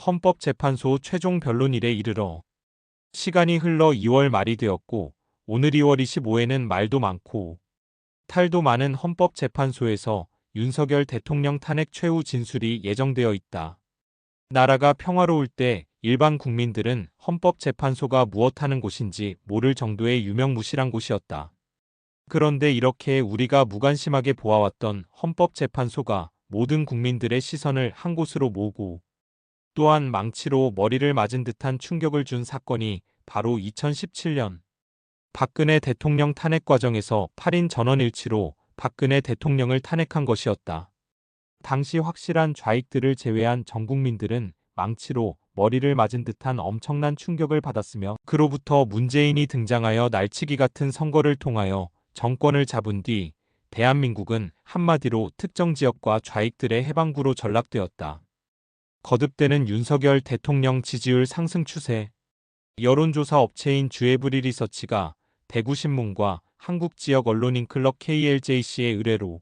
헌법재판소 최종 변론일에 이르러 시간이 흘러 2월 말이 되었고 오늘 2월 25일에는 말도 많고 탈도 많은 헌법재판소에서 윤석열 대통령 탄핵 최후 진술이 예정되어 있다. 나라가 평화로울 때 일반 국민들은 헌법재판소가 무엇하는 곳인지 모를 정도의 유명무실한 곳이었다. 그런데 이렇게 우리가 무관심하게 보아왔던 헌법재판소가 모든 국민들의 시선을 한 곳으로 모으고 또한 망치로 머리를 맞은 듯한 충격을 준 사건이 바로 2017년 박근혜 대통령 탄핵 과정에서 8인 전원일치로 박근혜 대통령을 탄핵한 것이었다. 당시 확실한 좌익들을 제외한 전 국민들은 망치로 머리를 맞은 듯한 엄청난 충격을 받았으며 그로부터 문재인이 등장하여 날치기 같은 선거를 통하여 정권을 잡은 뒤 대한민국은 한마디로 특정 지역과 좌익들의 해방구로 전락되었다. 거듭되는 윤석열 대통령 지지율 상승 추세. 여론조사 업체인 주에브리 리서치가 대구신문과 한국지역 언론인 클럽 KLJC의 의뢰로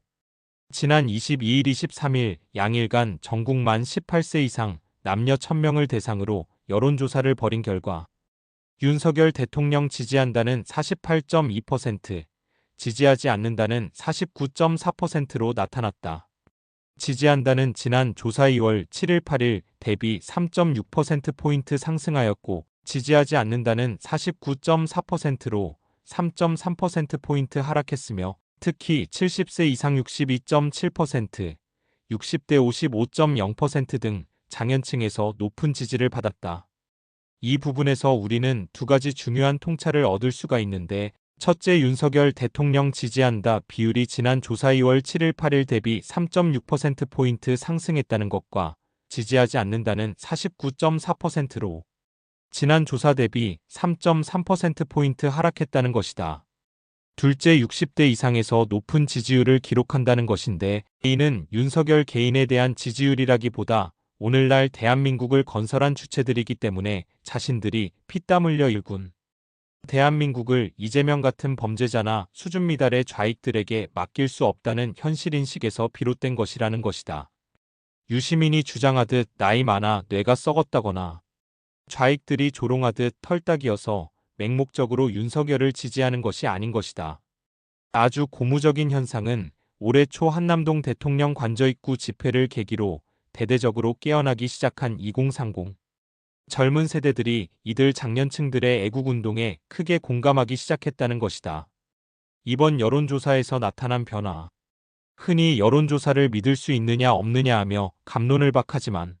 지난 22일 23일 양일간 전국 만 18세 이상 남녀 1000명을 대상으로 여론조사를 벌인 결과 윤석열 대통령 지지한다는 48.2%, 지지하지 않는다는 49.4%로 나타났다. 지지한다는 지난 조사 2월 7일 8일 대비 3.6%포인트 상승하였고 지지하지 않는다는 49.4%로 3.3%포인트 하락했으며 특히 70세 이상 62.7%, 60대 55.0% 등 장년층에서 높은 지지를 받았다. 이 부분에서 우리는 두 가지 중요한 통찰을 얻을 수가 있는데 첫째, 윤석열 대통령 지지한다 비율이 지난 조사 2월 7일 8일 대비 3.6%포인트 상승했다는 것과 지지하지 않는다는 49.4%로 지난 조사 대비 3.3%포인트 하락했다는 것이다. 둘째, 60대 이상에서 높은 지지율을 기록한다는 것인데 이는 윤석열 개인에 대한 지지율이라기보다 오늘날 대한민국을 건설한 주체들이기 때문에 자신들이 피땀 흘려 일군 대한민국을 이재명 같은 범죄자나 수준 미달의 좌익들에게 맡길 수 없다는 현실인식에서 비롯된 것이라는 것이다. 유시민이 주장하듯 나이 많아 뇌가 썩었다거나 좌익들이 조롱하듯 털딱이어서 맹목적으로 윤석열을 지지하는 것이 아닌 것이다. 아주 고무적인 현상은 올해 초 한남동 대통령 관저입구 집회를 계기로 대대적으로 깨어나기 시작한 2030. 젊은 세대들이 이들 장년층들의 애국운동에 크게 공감하기 시작했다는 것이다. 이번 여론조사에서 나타난 변화. 흔히 여론조사를 믿을 수 있느냐 없느냐 하며 갑론을 박하지만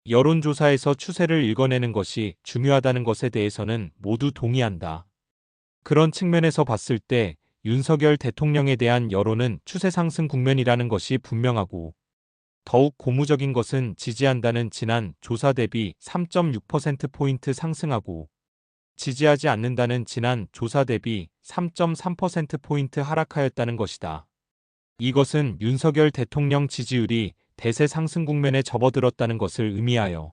여론조사에서 추세를 읽어내는 것이 중요하다는 것에 대해서는 모두 동의한다. 그런 측면에서 봤을 때 윤석열 대통령에 대한 여론은 추세 상승 국면이라는 것이 분명하고 더욱 고무적인 것은 지지한다는 지난 조사 대비 3.6%포인트 상승하고 지지하지 않는다는 지난 조사 대비 3.3%포인트 하락하였다는 것이다. 이것은 윤석열 대통령 지지율이 대세 상승 국면에 접어들었다는 것을 의미하여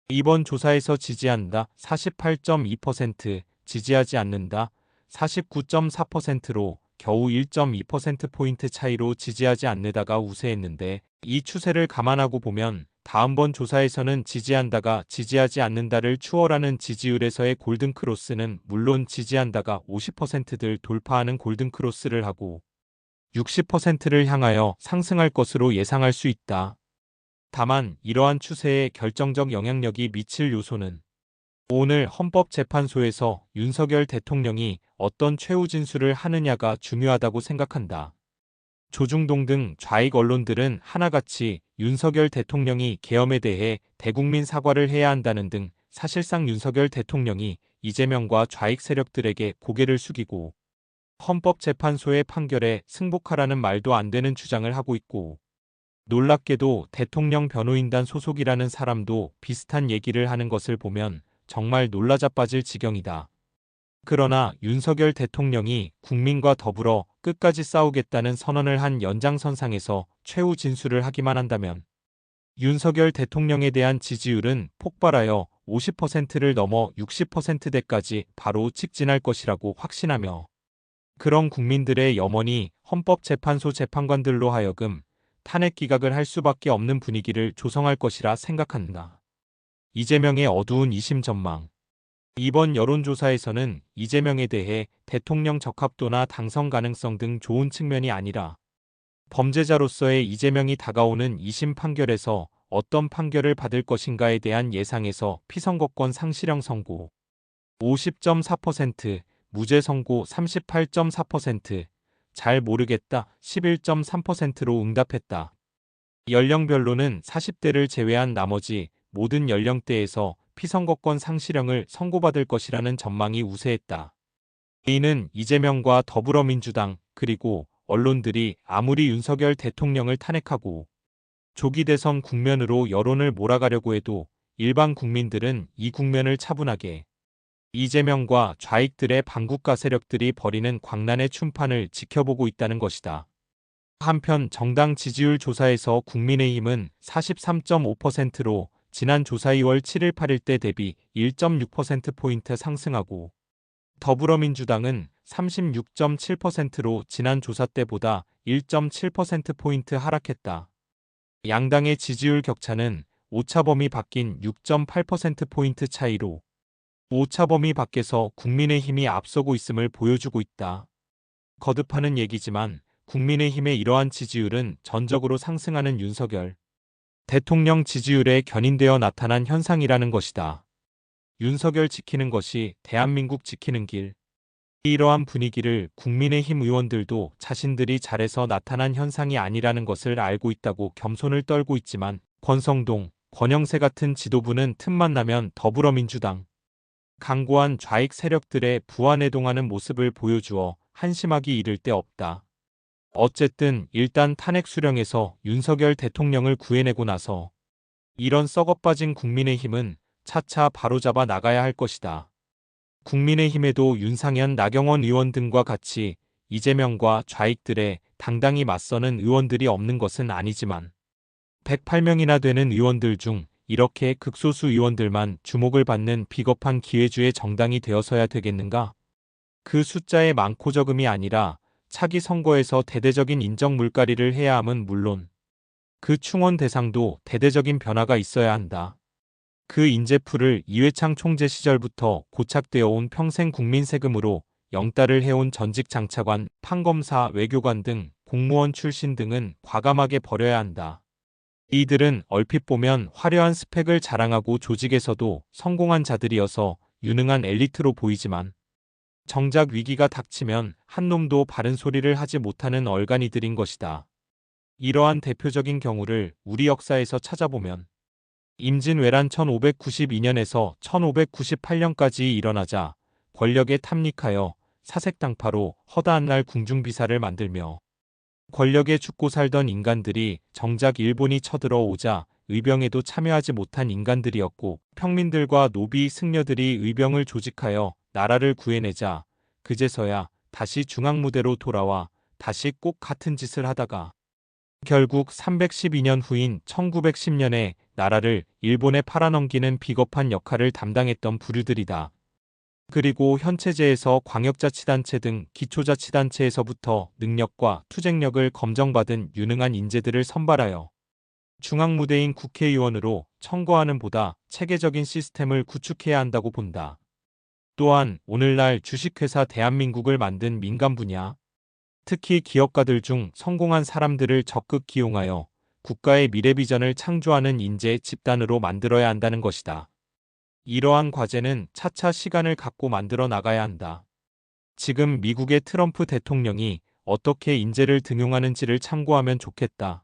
이번 조사에서 지지한다 48.2%, 지지하지 않는다 49.4%로 겨우 1.2%포인트 차이로 지지하지 않는다가 우세했는데 이 추세를 감안하고 보면 다음번 조사에서는 지지한다가 지지하지 않는다를 추월하는 지지율에서의 골든크로스는 물론 지지한다가 50%를 돌파하는 골든크로스를 하고 60%를 향하여 상승할 것으로 예상할 수 있다. 다만 이러한 추세에 결정적 영향력이 미칠 요소는 오늘 헌법재판소에서 윤석열 대통령이 어떤 최후 진술을 하느냐가 중요하다고 생각한다. 조중동 등 좌익 언론들은 하나같이 윤석열 대통령이 계엄에 대해 대국민 사과를 해야 한다는 등 사실상 윤석열 대통령이 이재명과 좌익 세력들에게 고개를 숙이고 헌법재판소의 판결에 승복하라는 말도 안 되는 주장을 하고 있고 놀랍게도 대통령 변호인단 소속이라는 사람도 비슷한 얘기를 하는 것을 보면 정말 놀라자빠질 지경이다. 그러나 윤석열 대통령이 국민과 더불어 끝까지 싸우겠다는 선언을 한 연장선상에서 최후 진술을 하기만 한다면 윤석열 대통령에 대한 지지율은 폭발하여 50%를 넘어 60%대까지 바로 직진할 것이라고 확신하며 그런 국민들의 염원이 헌법재판소 재판관들로 하여금 탄핵 기각을 할 수밖에 없는 분위기를 조성할 것이라 생각한다. 이재명의 어두운 2심 전망. 이번 여론조사에서는 이재명에 대해 대통령 적합도나 당선 가능성 등 좋은 측면이 아니라 범죄자로서의 이재명이 다가오는 2심 판결에서 어떤 판결을 받을 것인가에 대한 예상에서 피선거권 상실형 선고 50.4%, 무죄 선고 38.4%, 잘 모르겠다 11.3%로 응답했다. 연령별로는 40대를 제외한 나머지 모든 연령대에서 피선거권 상실형을 선고받을 것이라는 전망이 우세했다. 이는 이재명과 더불어민주당 그리고 언론들이 아무리 윤석열 대통령을 탄핵하고 조기 대선 국면으로 여론을 몰아가려고 해도 일반 국민들은 이 국면을 차분하게 이재명과 좌익들의 반국가 세력들이 벌이는 광란의 춤판을 지켜보고 있다는 것이다. 한편 정당 지지율 조사에서 국민의힘은 43.5%로 지난 조사 2월 7일 8일 때 대비 1.6%포인트 상승하고 더불어민주당은 36.7%로 지난 조사 때보다 1.7%포인트 하락했다. 양당의 지지율 격차는 오차범위 밖인 6.8%포인트 차이로 오차범위 밖에서 국민의힘이 앞서고 있음을 보여주고 있다. 거듭하는 얘기지만 국민의힘의 이러한 지지율은 전적으로 상승하는 윤석열 대통령 지지율에 견인되어 나타난 현상이라는 것이다. 윤석열 지키는 것이 대한민국 지키는 길. 이러한 분위기를 국민의힘 의원들도 자신들이 잘해서 나타난 현상이 아니라는 것을 알고 있다고 겸손을 떨고 있지만 권성동, 권영세 같은 지도부는 틈만 나면 더불어민주당 강고한 좌익 세력들의 부안해동하는 모습을 보여주어 한심하기 이를 데 없다. 어쨌든 일단 탄핵 수령에서 윤석열 대통령을 구해내고 나서 이런 썩어빠진 국민의힘은 차차 바로잡아 나가야 할 것이다. 국민의힘에도 윤상현, 나경원 의원 등과 같이 이재명과 좌익들의 당당히 맞서는 의원들이 없는 것은 아니지만 108명이나 되는 의원들 중 이렇게 극소수 의원들만 주목을 받는 비겁한 기회주의 정당이 되어서야 되겠는가? 그 숫자의 많고 적음이 아니라 차기 선거에서 대대적인 인정 물갈이를 해야 함은 물론 그 충원 대상도 대대적인 변화가 있어야 한다. 그 인재풀을 이회창 총재 시절부터 고착되어 온 평생 국민 세금으로 영달을 해온 전직 장차관, 판검사, 외교관 등 공무원 출신 등은 과감하게 버려야 한다. 이들은 얼핏 보면 화려한 스펙을 자랑하고 조직에서도 성공한 자들이어서 유능한 엘리트로 보이지만 정작 위기가 닥치면 한 놈도 바른 소리를 하지 못하는 얼간이들인 것이다. 이러한 대표적인 경우를 우리 역사에서 찾아보면 임진왜란 1592년에서 1598년까지 일어나자 권력에 탐닉하여 사색당파로 허다한 날 궁중비사를 만들며 권력에 죽고 살던 인간들이 정작 일본이 쳐들어오자 의병에도 참여하지 못한 인간들이었고 평민들과 노비 승려들이 의병을 조직하여 나라를 구해내자 그제서야 다시 중앙무대로 돌아와 다시 꼭 같은 짓을 하다가 결국 312년 후인 1910년에 나라를 일본에 팔아넘기는 비겁한 역할을 담당했던 부류들이다. 그리고 현체제에서 광역자치단체 등 기초자치단체에서부터 능력과 투쟁력을 검정받은 유능한 인재들을 선발하여 중앙무대인 국회의원으로 청거하는 보다 체계적인 시스템을 구축해야 한다고 본다. 또한 오늘날 주식회사 대한민국을 만든 민간 분야, 특히 기업가들 중 성공한 사람들을 적극 기용하여 국가의 미래 비전을 창조하는 인재 집단으로 만들어야 한다는 것이다. 이러한 과제는 차차 시간을 갖고 만들어 나가야 한다. 지금 미국의 트럼프 대통령이 어떻게 인재를 등용하는지를 참고하면 좋겠다.